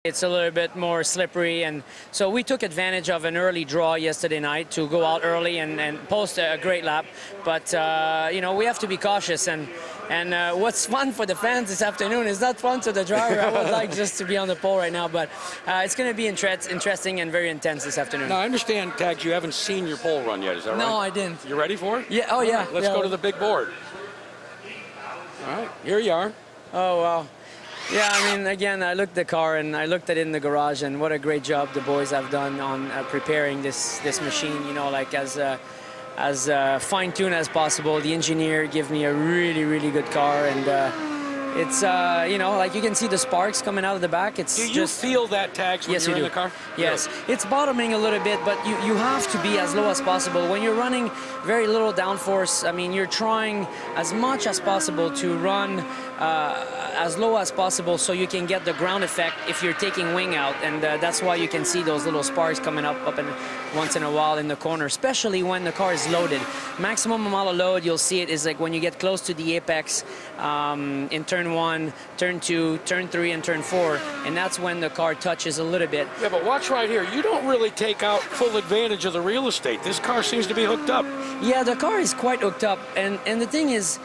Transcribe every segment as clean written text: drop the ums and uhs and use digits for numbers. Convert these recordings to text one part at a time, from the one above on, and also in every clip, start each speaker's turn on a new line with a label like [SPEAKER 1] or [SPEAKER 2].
[SPEAKER 1] It's a little bit more slippery, and so we took advantage of an early draw yesterday night to go out early and post a great lap. But you know, we have to be cautious, and what's fun for the fans this afternoon is not fun to the driver. I would like just to be on the pole right now, but it's going to be interesting and very intense this afternoon.
[SPEAKER 2] Now, I understand, Tags, you haven't seen your pole run yet, is that right?
[SPEAKER 1] No, I didn't.
[SPEAKER 2] You ready for it?
[SPEAKER 1] Yeah. Oh, yeah.
[SPEAKER 2] Let's go to the big board. All right, here you are.
[SPEAKER 1] Oh, wow. Yeah, I mean, again, I looked at the car and I looked at it in the garage, and what a great job the boys have done on preparing this machine, you know, like as fine-tuned as possible. The engineer gave me a really good car, and it's, you know, like you can see the sparks coming out of the back. It's
[SPEAKER 2] Do you feel that, Tags, when you're in the car?
[SPEAKER 1] Yes, it's bottoming a little bit, but you have to be as low as possible. When you're running very little downforce, I mean, you're trying as much as possible to run as low as possible so you can get the ground effect if you're taking wing out, and that's why you can see those little sparks coming up and once in a while in the corner, especially when the car is loaded. Maximum amount of load, you'll see it is like when you get close to the apex in turn 1, turn 2, turn 3, and turn 4, and that's when the car touches a little bit.
[SPEAKER 2] Yeah, but watch right here. You don't really take out full advantage of the real estate. This car seems to be hooked up.
[SPEAKER 1] Yeah, the car is quite hooked up, and the thing is,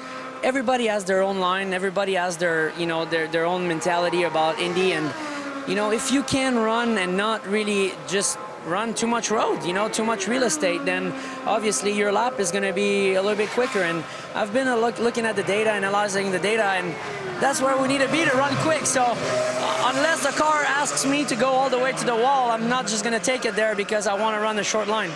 [SPEAKER 1] everybody has their own line. Everybody has their, you know, their own mentality about Indy, and you know, if you can run and not really just run too much road, you know, too much real estate, then obviously your lap is going to be a little bit quicker. And I've been looking at the data, analyzing the data, and that's where we need to be to run quick. So unless the car asks me to go all the way to the wall, I'm not just going to take it there because I want to run a short line.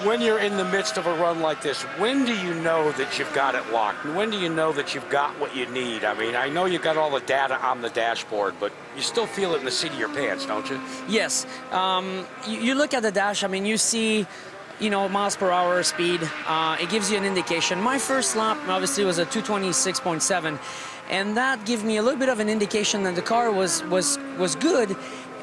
[SPEAKER 2] When you're in the midst of a run like this, when do you know that you've got it locked? And when do you know that you've got what you need? I mean, I know you've got all the data on the dashboard, but you still feel it in the seat of your pants, don't you?
[SPEAKER 1] Yes. You look at the dash, I mean, you see, you know, miles per hour speed. It gives you an indication. My first lap, obviously, was a 226.7, and that gave me a little bit of an indication that the car was good.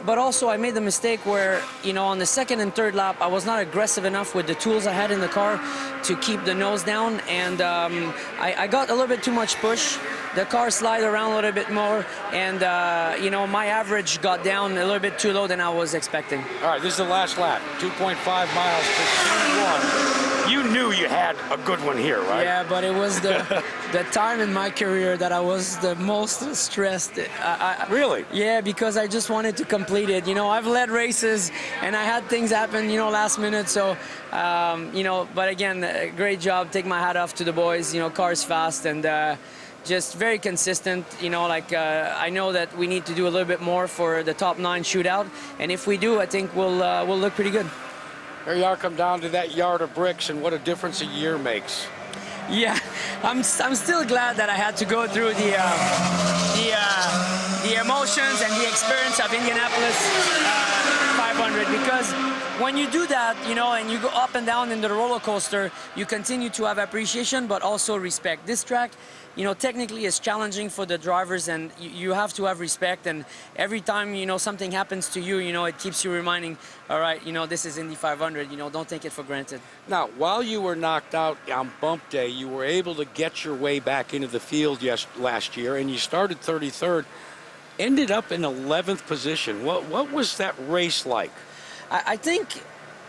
[SPEAKER 1] But also I made the mistake where, you know, on the second and third lap, I was not aggressive enough with the tools I had in the car to keep the nose down, and I got a little bit too much push. The car slid around a little bit more, and, you know, my average got down a little bit too low than I was expecting.
[SPEAKER 2] All right, this is the last lap, 2.5 miles to Q1. You knew you had a good one here, right?
[SPEAKER 1] Yeah, but it was the time in my career that I was the most stressed.
[SPEAKER 2] Really?
[SPEAKER 1] Yeah, because I just wanted to complete it. You know, I've led races and I had things happen, you know, last minute. So, you know, but again, great job. Take my hat off to the boys. You know, car's fast and just very consistent. You know, like I know that we need to do a little bit more for the top 9 shootout, and if we do, I think we'll look pretty good.
[SPEAKER 2] Here you are, come down to that yard of bricks, and what a difference a year makes.
[SPEAKER 1] Yeah, I'm still glad that I had to go through the emotions and the experience of Indianapolis 500, because when you do that, you know, and you go up and down in the roller coaster, you continue to have appreciation, but also respect. This track, you know, technically is challenging for the drivers, and you have to have respect. And every time, you know, something happens to you, you know, it keeps you reminding, all right, you know, this is Indy 500, you know, don't take it for granted.
[SPEAKER 2] Now, while you were knocked out on bump day, you were able to get your way back into the field last year, and you started 33rd, ended up in 11th position. What was that race like?
[SPEAKER 1] I think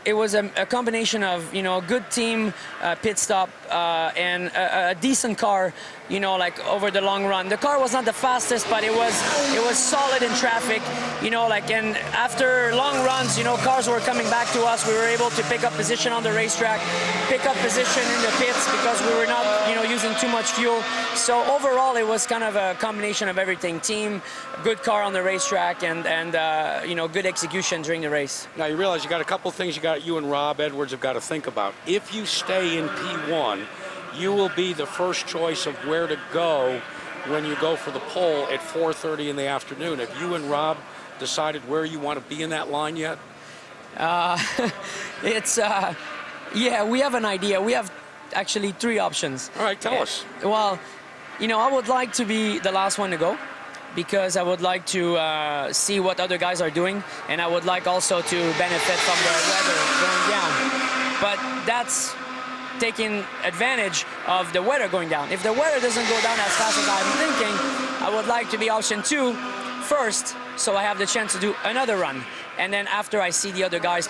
[SPEAKER 1] it was a combination of, you know, a good team pit stop and a decent car, you know, like over the long run. The car was not the fastest, but it was solid in traffic, you know, like, and after long runs, you know, cars were coming back to us. We were able to pick up position on the racetrack, pick up position in the pits because we were not, you know, using too much fuel. So overall, it was kind of a combination of everything. Team, good car on the racetrack, and you know, good execution during the race.
[SPEAKER 2] Now, you realize you got a couple things you and Rob Edwards have got to think about. If you stay in P1, you will be the first choice of where to go when you go for the pole at 4:30 in the afternoon. Have you and Rob decided where you want to be in that line yet?
[SPEAKER 1] Yeah, we have an idea. We have actually 3 options.
[SPEAKER 2] All right, tell us.
[SPEAKER 1] Well, you know, I would like to be the last one to go, because I would like to see what other guys are doing, and I would like also to benefit from the weather going down. But that's taking advantage of the weather going down. If the weather doesn't go down as fast as I'm thinking, I would like to be option 2, first, so I have the chance to do another run. And then after I see the other guys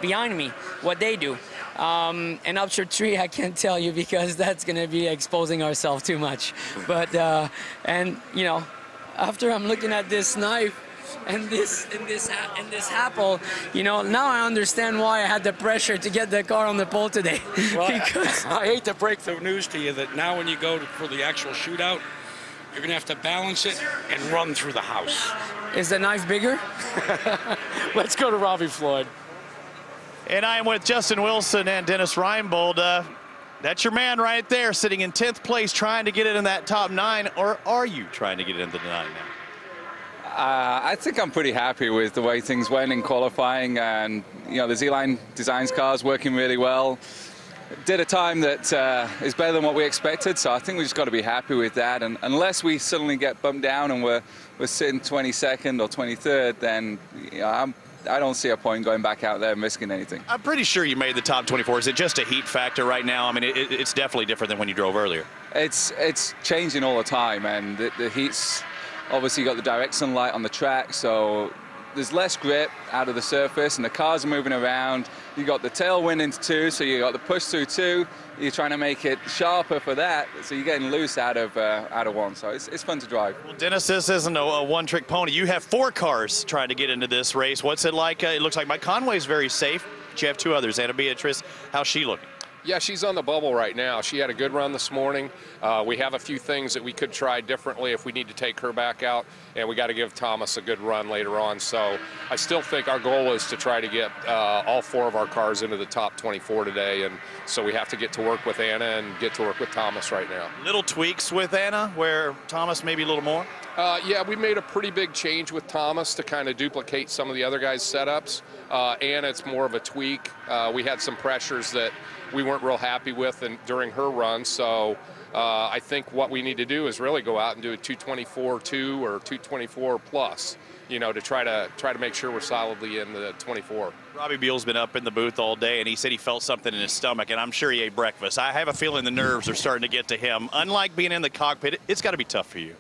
[SPEAKER 1] behind me, what they do. And option 3, I can't tell you because that's going to be exposing ourselves too much. But, and, you know, after I'm looking at this knife and this apple, you know, now I understand why I had the pressure to get the car on the pole today.
[SPEAKER 2] Well,
[SPEAKER 1] because
[SPEAKER 2] I hate to break the news to you that now when you go for the actual shootout, you're going to have to balance it and run through the house.
[SPEAKER 1] Is the knife bigger?
[SPEAKER 2] Let's go to Robbie Floyd.
[SPEAKER 3] And I am with Justin Wilson and Dennis Reinbold. That's your man right there, sitting in 10th place, trying to get it in that top 9. Or are you trying to get it into the 9 now?
[SPEAKER 4] I think I'm pretty happy with the way things went in qualifying, and you know the Z-Line Designs car's working really well. Did a time that is better than what we expected, so I think we just got to be happy with that. And unless we suddenly get bumped down and we're sitting 22nd or 23rd, then you know, I don't see a point going back out there and risking anything.
[SPEAKER 3] I'm pretty sure you made the top 24. Is it just a heat factor right now? I mean, it's definitely different than when you drove earlier.
[SPEAKER 4] It's changing all the time, and the heat's obviously got the direct sunlight on the track, so there's less grip out of the surface, and the cars are moving around. You got the tailwind into 2, so you got the push through 2. You're trying to make it sharper for that, so you're getting loose out of 1. So it's fun to drive. Well,
[SPEAKER 3] Dennis, this isn't a one-trick pony. You have 4 cars trying to get into this race. What's it like? It looks like Mike Conway's very safe, but you have 2 others. Anna Beatrice, how's she looking?
[SPEAKER 5] Yeah, she's on the bubble right now. She had a good run this morning. We have a few things that we could try differently if we need to take her back out, and we got to give Thomas a good run later on. So I still think our goal is to try to get all 4 of our cars into the top 24 today, and so we have to get to work with Anna and get to work with Thomas right now.
[SPEAKER 3] Little tweaks with Anna where Thomas maybe a little more?
[SPEAKER 5] Yeah, we made a pretty big change with Thomas to kind of duplicate some of the other guys' setups. Anna, it's more of a tweak. We had some pressures that we weren't real happy with during her run, so I think what we need to do is really go out and do a 224.2 or 224 plus, you know, to try to make sure we're solidly in the 24.
[SPEAKER 3] Robbie Beal's been up in the booth all day, and he said he felt something in his stomach, and I'm sure he ate breakfast. I have a feeling the nerves are starting to get to him. Unlike being in the cockpit, it's got to be tough for you.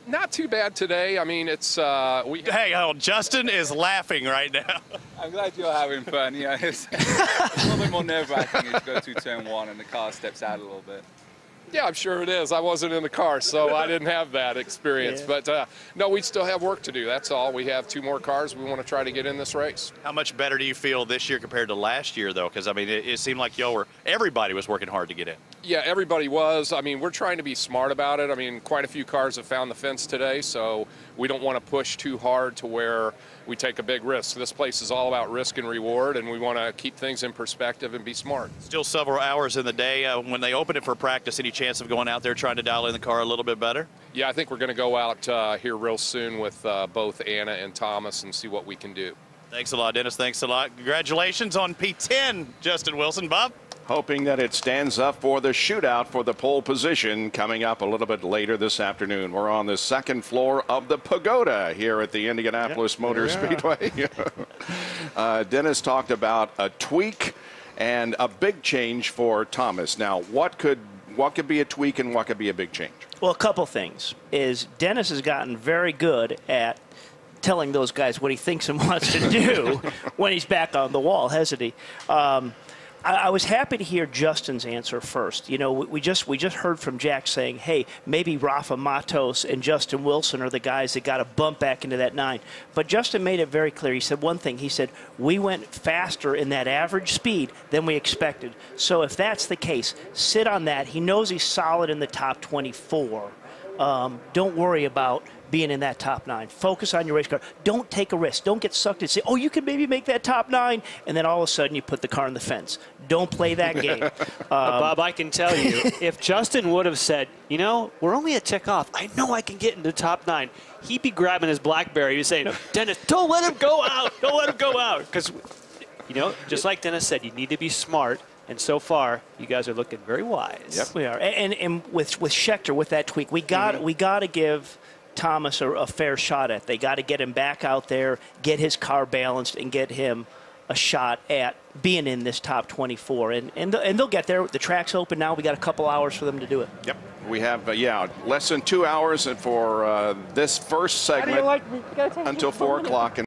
[SPEAKER 5] Not too bad today. I mean, it's
[SPEAKER 3] Hey, Justin is laughing right now.
[SPEAKER 4] I'm glad you're having fun. Yeah, it's a little bit more nerve-wracking as you go through turn 1 and the car steps out a little bit.
[SPEAKER 5] Yeah, I'm sure it is. I wasn't in the car, so I didn't have that experience. Yeah. But no, we still have work to do. That's all. We have 2 more cars we want to try to get in this race.
[SPEAKER 3] How much better do you feel this year compared to last year, though? Because, I mean, it seemed like everybody was working hard to get in.
[SPEAKER 5] Yeah, everybody was. I mean, we're trying to be smart about it. I mean, quite a few cars have found the fence today, so we don't want to push too hard to where we take a big risk. This place is all about risk and reward, and we want to keep things in perspective and be smart.
[SPEAKER 3] Still several hours in the day. When they open it for practice, any chance of going out there trying to dial in the car a little bit better?
[SPEAKER 5] Yeah, I think we're going to go out here real soon with both Anna and Thomas and see what we can do.
[SPEAKER 3] Thanks a lot, Dennis. Thanks a lot. Congratulations on P10, Justin Wilson. Bob?
[SPEAKER 6] Hoping that it stands up for the shootout for the pole position coming up a little bit later this afternoon. We're on the 2nd floor of the Pagoda here at the Indianapolis Motor Speedway. Dennis talked about a tweak and a big change for Thomas. Now, what could be a tweak and what could be a big change?
[SPEAKER 7] Well, a couple things is Dennis has gotten very good at telling those guys what he thinks and wants to do when he's back on the wall, hasn't he? I was happy to hear Justin's answer first. You know, we just heard from Jack saying, hey, maybe Rafa Matos and Justin Wilson are the guys that got to bump back into that 9. But Justin made it very clear. He said one thing. He said, we went faster in that average speed than we expected. So if that's the case, sit on that. He knows he's solid in the top 24. Don't worry about being in that top 9. Focus on your race car. Don't take a risk. Don't get sucked and say, oh, you can maybe make that top 9, and then all of a sudden you put the car on the fence. Don't play that game.
[SPEAKER 8] Bob, I can tell you, if Justin would have said, you know, we're only a tick off. I know I can get into the top 9. He'd be grabbing his BlackBerry and saying, Dennis, don't let him go out. Don't let him go out. Because, you know, just like Dennis said, you need to be smart. And so far, you guys are looking very wise.
[SPEAKER 7] Yep, we are. And with Schechter, with that tweak, we got to give Thomas a fair shot at. They got to get him back out there, get his car balanced, and get him a shot at being in this top 24. And they'll get there. The track's open now. We got a couple hours for them to do it.
[SPEAKER 6] Yep. We have, yeah, less than 2 hours for this first segment until 4 o'clock.